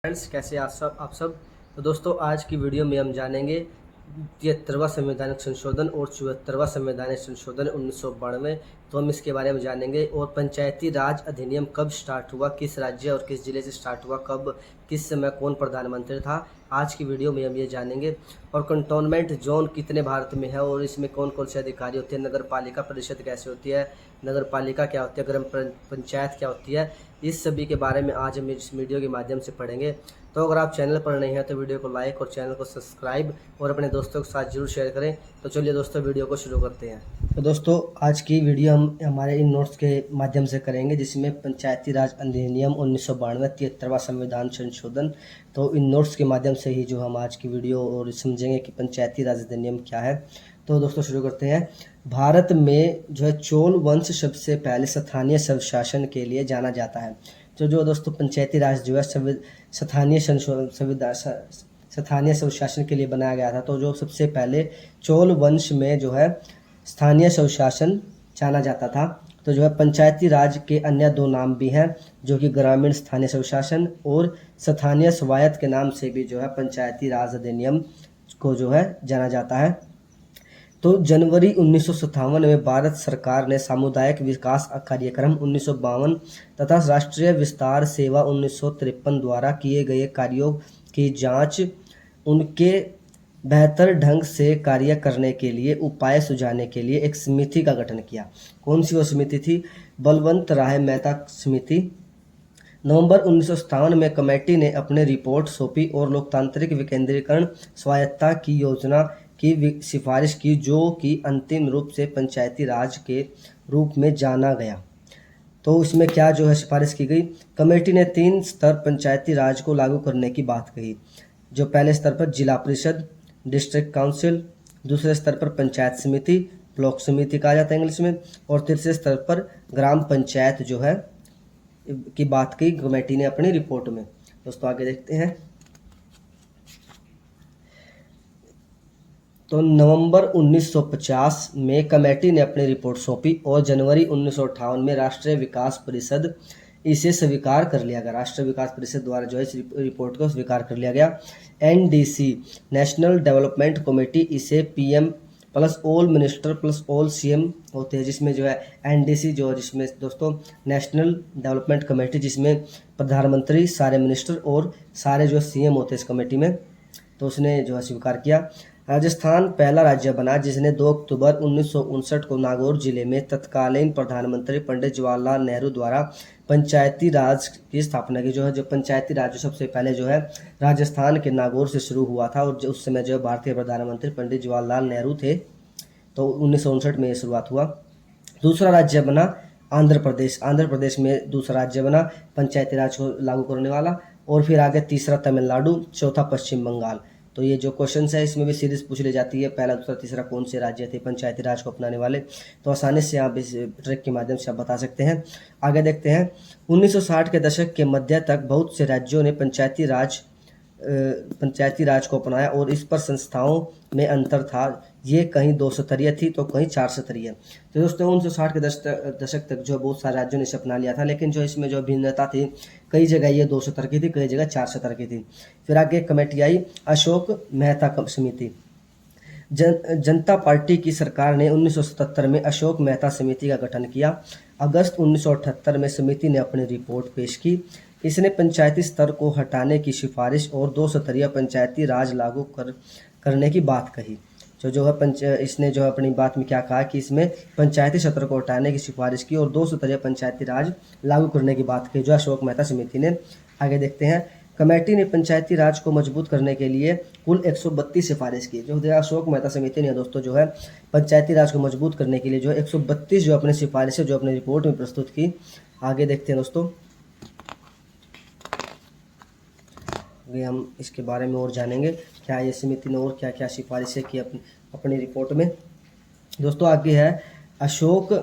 Friends, कैसे आप सब। तो दोस्तों, आज की वीडियो में हम जानेंगे 73वां संवैधानिक संशोधन और 74वां संवैधानिक संशोधन 1992। तो हम इसके बारे में जानेंगे। और पंचायती राज अधिनियम कब स्टार्ट हुआ, किस राज्य और किस जिले से स्टार्ट हुआ, कब किस समय कौन प्रधानमंत्री था, आज की वीडियो में हम ये जानेंगे। और कंटोनमेंट जोन कितने भारत में है और इसमें कौन कौन से अधिकारी होते हैं, नगर पालिका परिषद कैसे होती है, नगर पालिका क्या होती है, ग्राम पंचायत क्या होती है, इस सभी के बारे में आज हम इस वीडियो के माध्यम से पढ़ेंगे। तो अगर आप चैनल पर नए हैं तो वीडियो को लाइक और चैनल को सब्सक्राइब और अपने दोस्तों के साथ जरूर शेयर करें। तो चलिए दोस्तों, वीडियो को शुरू करते हैं। तो दोस्तों, आज की वीडियो हम हमारे इन नोट्स के माध्यम से करेंगे, जिसमें पंचायती राज अधिनियम 1992 73वां संविधान संशोधन। तो इन नोट्स के माध्यम से ही जो हम आज की वीडियो और समझेंगे कि पंचायती राज अधिनियम क्या है। तो दोस्तों शुरू करते हैं। भारत में जो है चोल वंश सबसे पहले स्थानीय स्वशासन के लिए जाना जाता है। तो जो दोस्तों पंचायती राज जो है स्थानीय स्थानीय स्वशासन के लिए बनाया गया था। तो जो सबसे पहले चोल वंश में जो है स्थानीय स्वशासन जाना जाता था। तो जो है पंचायती राज के अन्य दो नाम भी हैं, जो कि ग्रामीण स्थानीय स्वशासन और स्थानीय स्वायत्त के नाम से भी जो है पंचायती राज अधिनियम को जो है जाना जाता है। तो जनवरी 1957 में भारत सरकार ने सामुदायिक विकास कार्यक्रम 1952 तथा राष्ट्रीय विस्तार सेवा 1953 द्वारा किए गए कार्यों की जांच, उनके बेहतर ढंग से कार्य करने के लिए उपाय सुझाने के लिए एक समिति का गठन किया। कौन सी वो समिति थी? बलवंत राय मेहता समिति। नवंबर 1957 में कमेटी ने अपनी रिपोर्ट सौंपी और लोकतांत्रिक विकेंद्रीकरण स्वायत्तता की योजना की सिफारिश की, जो कि अंतिम रूप से पंचायती राज के रूप में जाना गया। तो इसमें क्या जो है सिफारिश की गई? कमेटी ने 3 स्तर पंचायती राज को लागू करने की बात कही। जो पहले स्तर पर जिला परिषद, डिस्ट्रिक्ट काउंसिल, दूसरे स्तर पर पंचायत समिति, ब्लॉक समिति कहा जाता है इंग्लिश में, और तीसरे स्तर पर ग्राम पंचायत जो है की बात की कमेटी ने अपनी रिपोर्ट में। दोस्तों आगे देखते हैं। तो नवंबर 1950 में कमेटी ने अपनी रिपोर्ट सौंपी और जनवरी 1958 में राष्ट्रीय विकास परिषद इसे स्वीकार कर लिया गया। राष्ट्रीय विकास परिषद द्वारा जो है इस रिपोर्ट को स्वीकार कर लिया गया। एनडीसी नेशनल डेवलपमेंट कमेटी इसे PM plus all minister plus all CM होते हैं, जिसमें जो है एनडीसी जो जिसमें दोस्तों नेशनल डेवलपमेंट कमेटी, जिसमें प्रधानमंत्री, सारे मिनिस्टर और सारे जो सीएम होते हैं इस कमेटी में। तो उसने जो है स्वीकार किया। राजस्थान पहला राज्य बना जिसने 2 अक्टूबर 1959 को नागौर जिले में तत्कालीन प्रधानमंत्री पंडित जवाहरलाल नेहरू द्वारा पंचायती राज की स्थापना की। जो है जो पंचायती राज सबसे पहले जो है राजस्थान के नागौर से शुरू हुआ था, और उस समय जो भारतीय प्रधानमंत्री पंडित जवाहरलाल नेहरू थे। तो 1959 में ये शुरुआत हुआ। दूसरा राज्य बना आंध्र प्रदेश। आंध्र प्रदेश में दूसरा राज्य बना पंचायती राज को लागू करने वाला। और फिर आगे तीसरा तमिलनाडु, चौथा पश्चिम बंगाल। तो ये जो क्वेश्चन है इसमें भी सीरीज पूछ ली जाती है, पहला दूसरा तीसरा कौन से राज्य थे पंचायती राज को अपनाने वाले। तो आसानी से आप इस ट्रिक के माध्यम से आप बता सकते हैं। आगे देखते हैं। 1960 के दशक के मध्य तक बहुत से राज्यों ने पंचायती राज को अपनाया, और इस पर संस्थाओं में अंतर था। ये कहीं 2 स्तरीय थी तो कहीं 4 स्तरीय। तो दोस्तों 1960 के दशक तक जो बहुत सारे राज्यों ने इसे अपना लिया था, लेकिन जो इसमें जो भिन्नता थी, कई जगह ये 2 स्तर की थी, कई जगह 4 स्तर की थी। फिर आगे कमेटी आई अशोक मेहता समिति। जनता पार्टी की सरकार ने 1977 में अशोक मेहता समिति का गठन किया। अगस्त 1978 में समिति ने अपनी रिपोर्ट पेश की। इसने पंचायती स्तर को हटाने की सिफारिश और 2 स्तरीय पंचायती राज लागू करने की बात कही। जो है इसने जो अपनी बात में क्या कहा कि इसमें पंचायती सत्र को हटाने की सिफारिश की और 2 स्तरीय पंचायती राज लागू करने की बात कही, जो अशोक मेहता समिति ने। आगे देखते हैं। कमेटी ने पंचायती राज को मजबूत करने के लिए कुल 132 सिफारिश की। जो अशोक मेहता समिति ने दोस्तों जो है पंचायती राज को मजबूत करने के लिए जो 132 जो अपनी सिफारिशें जो अपनी रिपोर्ट में प्रस्तुत की। आगे देखते हैं दोस्तों, आगे हम इसके बारे में और जानेंगे, क्या ये समिति ने और क्या क्या सिफारिशें की अपनी रिपोर्ट में। दोस्तों आगे है अशोक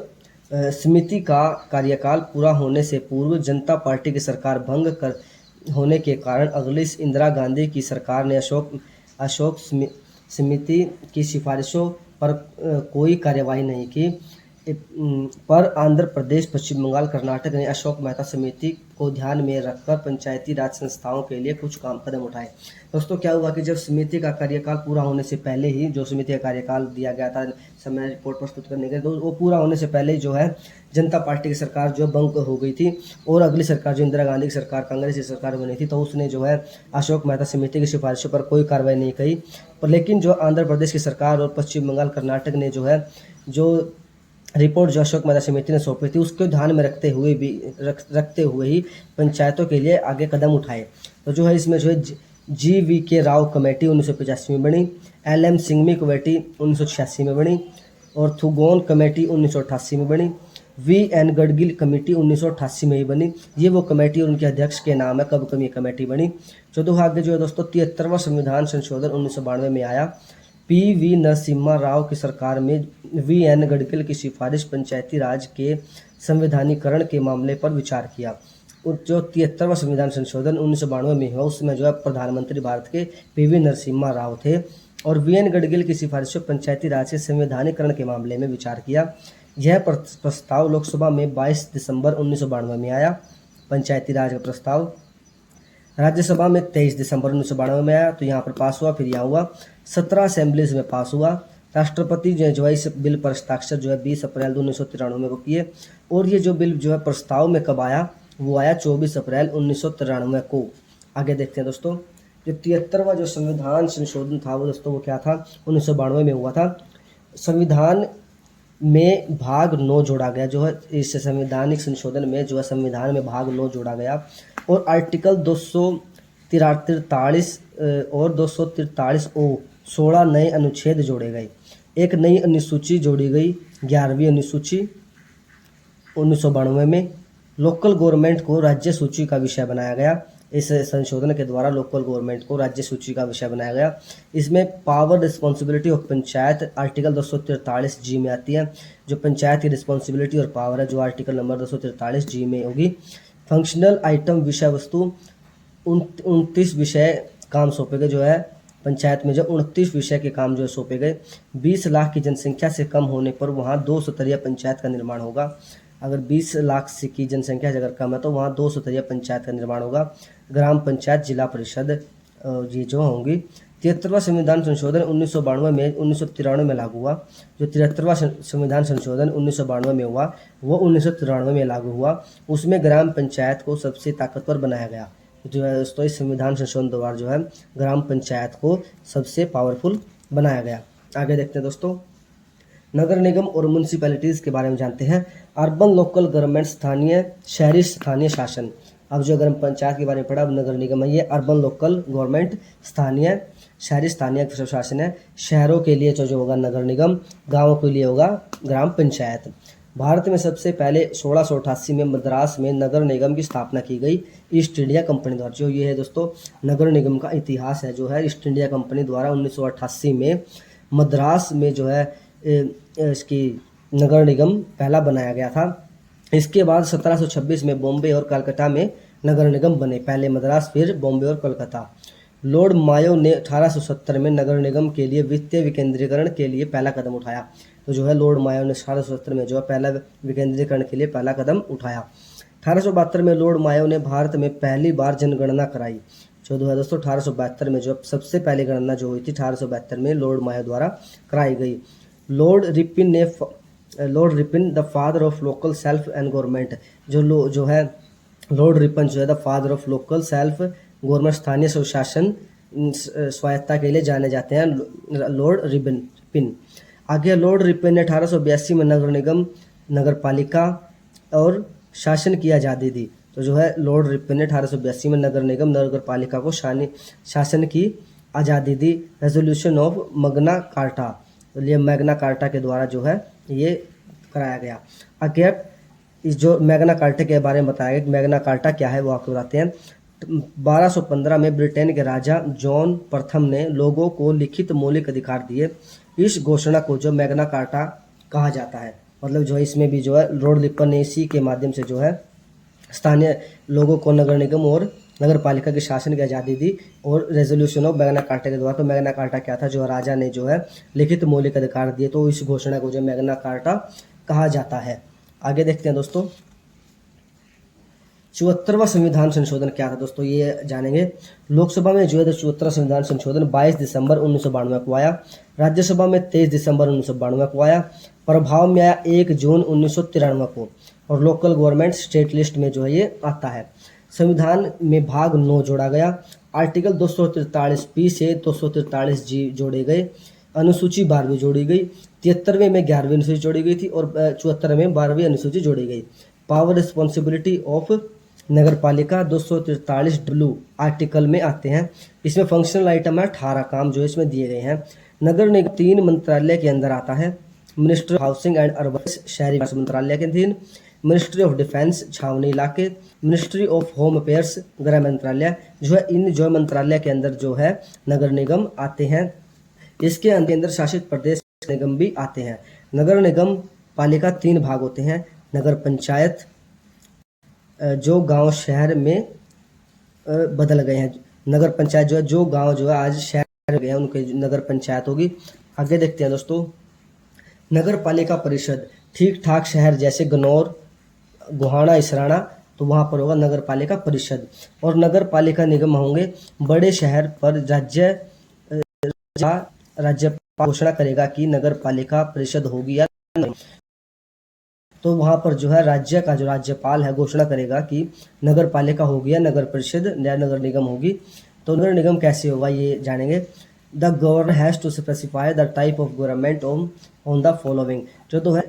समिति का कार्यकाल पूरा होने से पूर्व जनता पार्टी की सरकार भंग होने के कारण अगली इंदिरा गांधी की सरकार ने अशोक समिति की सिफारिशों पर कोई कार्यवाही नहीं की। पर आंध्र प्रदेश, पश्चिम बंगाल, कर्नाटक ने अशोक मेहता समिति को ध्यान में रखकर पंचायती राज संस्थाओं के लिए कुछ कदम उठाए। दोस्तों क्या हुआ कि जब समिति का कार्यकाल पूरा होने से पहले ही, जो समिति का कार्यकाल दिया गया था समय रिपोर्ट प्रस्तुत करने के, तो वो पूरा होने से पहले ही जो है जनता पार्टी की सरकार जो बंक हो गई थी और अगली सरकार जो इंदिरा गांधी की सरकार, कांग्रेस की सरकार बनी थी, तो उसने जो है अशोक मेहता समिति की सिफारिशों पर कोई कार्रवाई नहीं की। पर लेकिन जो आंध्र प्रदेश की सरकार और पश्चिम बंगाल, कर्नाटक ने जो है जो रिपोर्ट जो अशोक मेहता समिति ने सौंपी थी उसको ध्यान में रखते हुए ही पंचायतों के लिए आगे कदम उठाए। तो जो है इसमें जो है GV.K. राव कमेटी 1985 में बनी, LM सिंघवी कमेटी 1986 में बनी और थुगोन कमेटी 1988 में बनी, VN गडगिल कमेटी 1988 में ही बनी। ये वो कमेटी और उनके अध्यक्ष के नाम है कब ये कमेटी बनी। चौदह आगे जो है दोस्तों 73वां संविधान संशोधन 1992 में आया। PV नरसिम्हा राव की सरकार में VN गडगिल की सिफारिश पंचायती राज के संवैधानिकरण के मामले पर विचार किया। और जो 73वां संविधान संशोधन 1992 में हुआ उसमें जो है प्रधानमंत्री भारत के PV नरसिम्हा राव थे और VN गडगिल की सिफारिश पर पंचायती राज के संवैधानिकरण के मामले में विचार किया। यह प्रस्ताव लोकसभा में 22 दिसंबर 1992 में आया। पंचायती राज का प्रस्ताव राज्यसभा में 23 दिसंबर 1992 में आया, तो यहाँ पर पास हुआ। फिर यहाँ हुआ 17 असेंबलीज में पास हुआ। राष्ट्रपति जो है इस बिल पर हस्ताक्षर जो है 20 अप्रैल 1993 को किए। और ये जो बिल जो है प्रस्ताव में कब आया, वो आया 24 अप्रैल 1993 को। आगे देखते हैं दोस्तों, जो 73वां जो संविधान संशोधन था वो दोस्तों वो क्या था, 1992 में हुआ था। संविधान में भाग 9 जोड़ा गया, जो है इस संवैधानिक संशोधन में जो है संविधान में भाग 9 जोड़ा गया और आर्टिकल 243 और 243O 16 नए अनुच्छेद जोड़े गए। एक नई अनुसूची जोड़ी गई, 11वीं अनुसूची 1992 में। लोकल गवर्नमेंट को राज्य सूची का विषय बनाया गया। इस संशोधन के द्वारा लोकल गवर्नमेंट को राज्य सूची का विषय बनाया गया। इसमें power responsibility of panchayat article 243G में आती है। जो पंचायत की रिस्पॉन्सिबिलिटी और पावर है जो आर्टिकल नंबर 243G में होगी। फंक्शनल आइटम विषय वस्तु 29 विषय काम सौंपे गए। जो है पंचायत में जो 29 विषय के काम जो है सौंपे गए। 20 लाख की जनसंख्या से कम होने पर वहाँ 2 स्तरीय पंचायत का निर्माण होगा। अगर 20 लाख से की जनसंख्या अगर कम है तो वहाँ 2 स्तरीय पंचायत का निर्माण होगा। ग्राम पंचायत, जिला परिषद ये जो होंगी। 73वां संविधान संशोधन 1993 में लागू हुआ। जो 73वां संविधान संशोधन 1992 में हुआ वो 1993 में लागू हुआ। उसमें ग्राम पंचायत को सबसे ताकतवर बनाया गया। जो है दोस्तों इस संविधान संशोधन द्वारा जो है ग्राम पंचायत को सबसे पावरफुल बनाया गया। आगे देखते हैं दोस्तों, नगर निगम और म्यूनसिपैलिटीज़ के बारे में जानते हैं। अर्बन लोकल गवर्नमेंट, स्थानीय शहरी स्थानीय शासन। अब जो ग्राम पंचायत के बारे में पढ़ा, अब नगर निगम है। ये अर्बन लोकल गवर्नमेंट, स्थानीय शहरी स्थानीय शासन है। शहरों के लिए जो होगा नगर निगम, गाँवों के लिए होगा ग्राम पंचायत। भारत में सबसे पहले 1688 में मद्रास में नगर निगम की स्थापना की गई ईस्ट इंडिया कंपनी द्वारा। जो ये है दोस्तों नगर निगम का इतिहास है, जो है ईस्ट इंडिया कंपनी द्वारा 1988 में मद्रास में जो है इसकी नगर निगम पहला बनाया गया था। इसके बाद 1726 में बॉम्बे और कलकत्ता में नगर निगम बने। पहले मद्रास, फिर बॉम्बे और कलकत्ता। लॉर्ड मायो ने 1870 में नगर निगम के लिए वित्तीय विकेंद्रीकरण के लिए पहला कदम उठाया। तो जो है लॉर्ड मायो ने 1870 में जो है पहला विकेंद्रीकरण के लिए पहला कदम उठाया। 1872 में लॉर्ड मायो ने भारत में पहली बार जनगणना कराई। जो है दोस्तों 1872 में जो सबसे पहली गणना जो हुई थी 1872 में लॉर्ड मायो द्वारा कराई गई। Lord Ripon the father of local self and government. जो है लॉर्ड रिपन जो है the father of local self government, स्थानीय स्वशासन स्वायत्ता के लिए जाने जाते हैं लॉर्ड रिपन। आगे लॉर्ड रिपन ने 1882 में नगर निगम, नगर पालिका और शासन की आज़ादी दी। तो जो है लॉर्ड रिपन ने 1882 में नगर निगम, नगर पालिका को शासन की आज़ादी दी। रेजोल्यूशन ऑफ मैग्ना कार्टा, तो ये मैग्ना कार्टा के द्वारा जो है ये कराया गया। आगे इस जो मैग्ना कार्टा के बारे में बताया गया, मैग्ना कार्टा क्या है वो आपको बताते हैं। 1215 में ब्रिटेन के राजा जॉन प्रथम ने लोगों को लिखित मौलिक अधिकार दिए। इस घोषणा को जो मैग्ना कार्टा कहा जाता है। मतलब जो है इसमें भी जो है लॉर्ड रिपन ने इसी के माध्यम से जो है स्थानीय लोगों को नगर निगम और नगर पालिका के शासन की आज़ादी दी। और रेजोल्यूशन ऑफ मैग्ना कार्टा के द्वारा, तो मैग्ना कार्टा क्या था, जो राजा ने जो है लिखित मौलिक अधिकार दिए, तो इस घोषणा को जो मैग्ना कार्टा कहा जाता है। आगे देखते हैं दोस्तों, 74वां संविधान संशोधन क्या था दोस्तों, ये जानेंगे। लोकसभा में जो है 74वां संविधान संशोधन 22 दिसंबर 1992 को आया। राज्यसभा में 23 दिसंबर 1992 को आया। प्रभाव में आया 1 जून 1993 को। और लोकल गवर्नमेंट स्टेट लिस्ट में जो है ये आता है। संविधान में भाग 9 जोड़ा गया। आर्टिकल 243 से 243 जोड़े गए। अनुसूची 12वीं जोड़ी गई। 73वें में 11वीं अनुसूची जोड़ी गई थी और 74 में 12वीं अनुसूची जोड़ी गई। पावर रिस्पॉन्सिबिलिटी ऑफ नगर पालिका 243 आर्टिकल में आते हैं। इसमें फंक्शनल आइटम है 18 काम जो इसमें दिए गए हैं। नगर निगम 3 मंत्रालय के अंदर आता है। Ministry of housing and urban शहरी विकास मंत्रालय के अधीन। मिनिस्ट्री ऑफ डिफेंस छावनी इलाके। मिनिस्ट्री ऑफ होम अफेयर्स गृह मंत्रालय जो है, इन जो मंत्रालय के अंदर जो है नगर निगम आते हैं। इसके अंदर शासित प्रदेश निगम भी आते हैं। नगर निगम पालिका 3 भाग होते हैं। नगर पंचायत जो गांव शहर में बदल गए हैं। नगर पंचायत जो है, जो गांव जो है आज शहर में गए हैं उनके नगर पंचायत होगी। आगे देखते हैं दोस्तों, नगर पालिका परिषद ठीक ठाक शहर जैसे गन्नौर, गोहाना, इसराना, तो वहां पर होगा नगर पालिका परिषद। और नगर पालिका निगम होंगे बड़े शहर पर राज्यपाल घोषणा करेगा कि नगर पालिका परिषद होगी या नहीं। तो वहां पर जो है राज्य का जो राज्यपाल है घोषणा करेगा कि नगर पालिका होगी या नगर परिषद या नगर निगम होगी। तो नगर निगम कैसे होगा ये जानेंगे। The governor has to specify the type of government on the following. जो है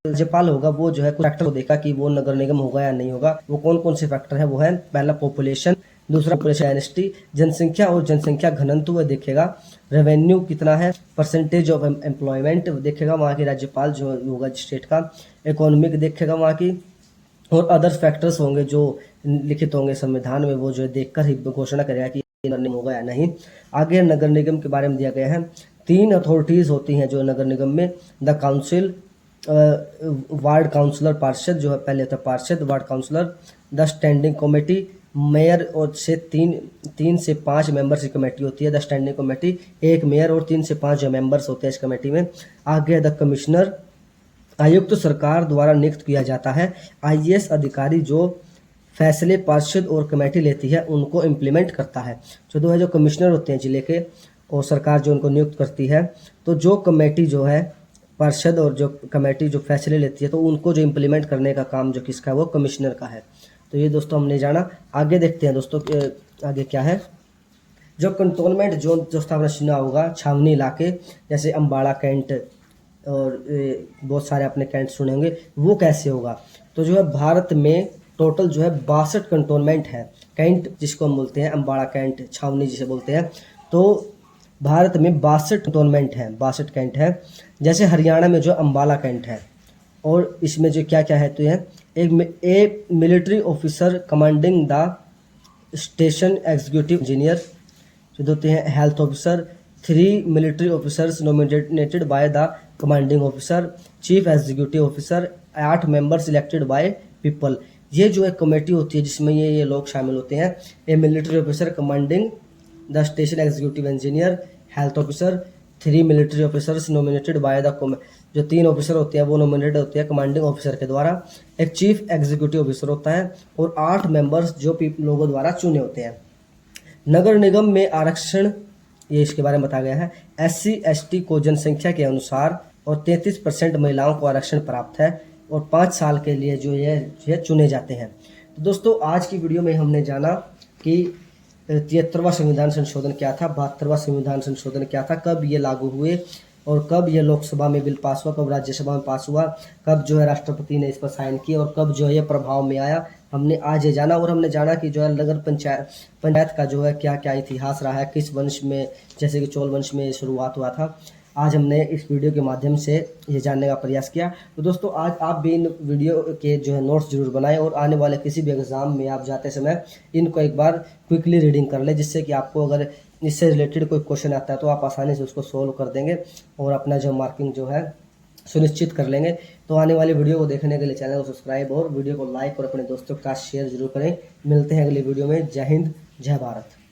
राज्यपाल होगा वो जो है कुछ फैक्टर को देखा कि वो नगर निगम होगा या नहीं होगा। वो कौन कौन से फैक्टर है, वो है पहला पॉपुलेशन, दूसरा पॉपुलेशन डेंसिटी जनसंख्या और जनसंख्या घनत्व वो देखेगा। रेवेन्यू कितना है, परसेंटेज ऑफ एम्प्लॉयमेंट देखेगा वहाँ की राज्यपाल जो होगा स्टेट का। इकोनॉमिक देखेगा वहाँ की। और अदर फैक्टर्स होंगे जो लिखित होंगे संविधान में, वो जो है देखकर ही घोषणा करेगा कि नगर निगम होगा या नहीं। आगे नगर निगम के बारे में दिया गया है। 3 अथॉरिटीज होती हैं जो नगर निगम में। द काउंसिल, वार्ड काउंसलर, पार्षद जो है पहले होता है पार्षद, ward councillor. The standing committee, mayor और से 3 से 5 मेंबर्स की कमेटी होती है द स्टैंडिंग कमेटी। 1 मेयर और 3 से 5 जो मेंबर्स होते हैं इस कमेटी में। आगे द कमिश्नर, आयुक्त सरकार द्वारा नियुक्त किया जाता है। आईएएस अधिकारी जो फैसले पार्षद और कमेटी लेती है उनको इम्प्लीमेंट करता है। जो है जो कमिश्नर होते हैं जिले के और सरकार जो उनको नियुक्त करती है, तो जो कमेटी जो है पार्षद और जो कमेटी जो फैसले लेती है तो उनको जो इम्प्लीमेंट करने का काम जो किसका है वो कमिश्नर का है। तो ये दोस्तों हमने जाना। आगे देखते हैं दोस्तों आगे क्या है। जो कंटोनमेंट जोन जो स्थापना सुना होगा छावनी इलाके जैसे अम्बाड़ा कैंट और बहुत सारे अपने कैंट सुने होंगे, वो कैसे होगा। तो जो है भारत में टोटल जो है 62 कंटोनमेंट है। कैंट जिसको हम बोलते हैं अम्बाड़ा कैंट, छावनी जिसे बोलते हैं, तो भारत में 62 कंटोनमेंट है, 62 कैंट है। जैसे हरियाणा में जो अम्बाला कैंट है। और इसमें जो क्या क्या है तो है एक military officer commanding the station executive engineer जो होते हैं health officer. 3 military officers nominated by the commanding officer, chief executive officer. 8 members elected by people. ये जो एक कमेटी होती है जिसमें ये लोग शामिल होते हैं। A military officer commanding the station executive engineer, health officer. 3 military officers nominated by the, जो 3 ऑफिसर होते हैं वो नॉमिनेटेड होते हैं कमांडिंग ऑफिसर के द्वारा। एक चीफ एग्जीक्यूटिव ऑफिसर होता है और 8 मेंबर्स जो लोगों द्वारा चुने होते हैं। नगर निगम में आरक्षण, ये इसके बारे में बताया गया है। SC ST को जनसंख्या के अनुसार और 33% महिलाओं को आरक्षण प्राप्त है और 5 साल के लिए जो ये चुने जाते हैं। तो दोस्तों आज की वीडियो में हमने जाना कि 73वां संविधान संशोधन क्या था, 72वां संविधान संशोधन क्या था, कब ये लागू हुए और कब ये लोकसभा में बिल पास हुआ, कब राज्यसभा में पास हुआ, कब जो है राष्ट्रपति ने इस पर साइन किया और कब जो है ये प्रभाव में आया। हमने आज ये जाना। और हमने जाना कि जो है नगर पंचायत का जो है क्या क्या इतिहास रहा है, किस वंश में, जैसे कि चोल वंश में शुरुआत हुआ था। आज हमने इस वीडियो के माध्यम से ये जानने का प्रयास किया। तो दोस्तों आज आप भी इन वीडियो के जो है नोट्स जरूर बनाएं और आने वाले किसी भी एग्ज़ाम में आप जाते समय इनको एक बार क्विकली रीडिंग कर लें, जिससे कि आपको अगर इससे रिलेटेड कोई क्वेश्चन आता है तो आप आसानी से उसको सोल्व कर देंगे और अपना जो मार्किंग जो है सुनिश्चित कर लेंगे। तो आने वाली वीडियो को देखने के लिए चैनल को सब्सक्राइब और वीडियो को लाइक और अपने दोस्तों के साथ शेयर जरूर करें। मिलते हैं अगली वीडियो में। जय हिंद, जय भारत।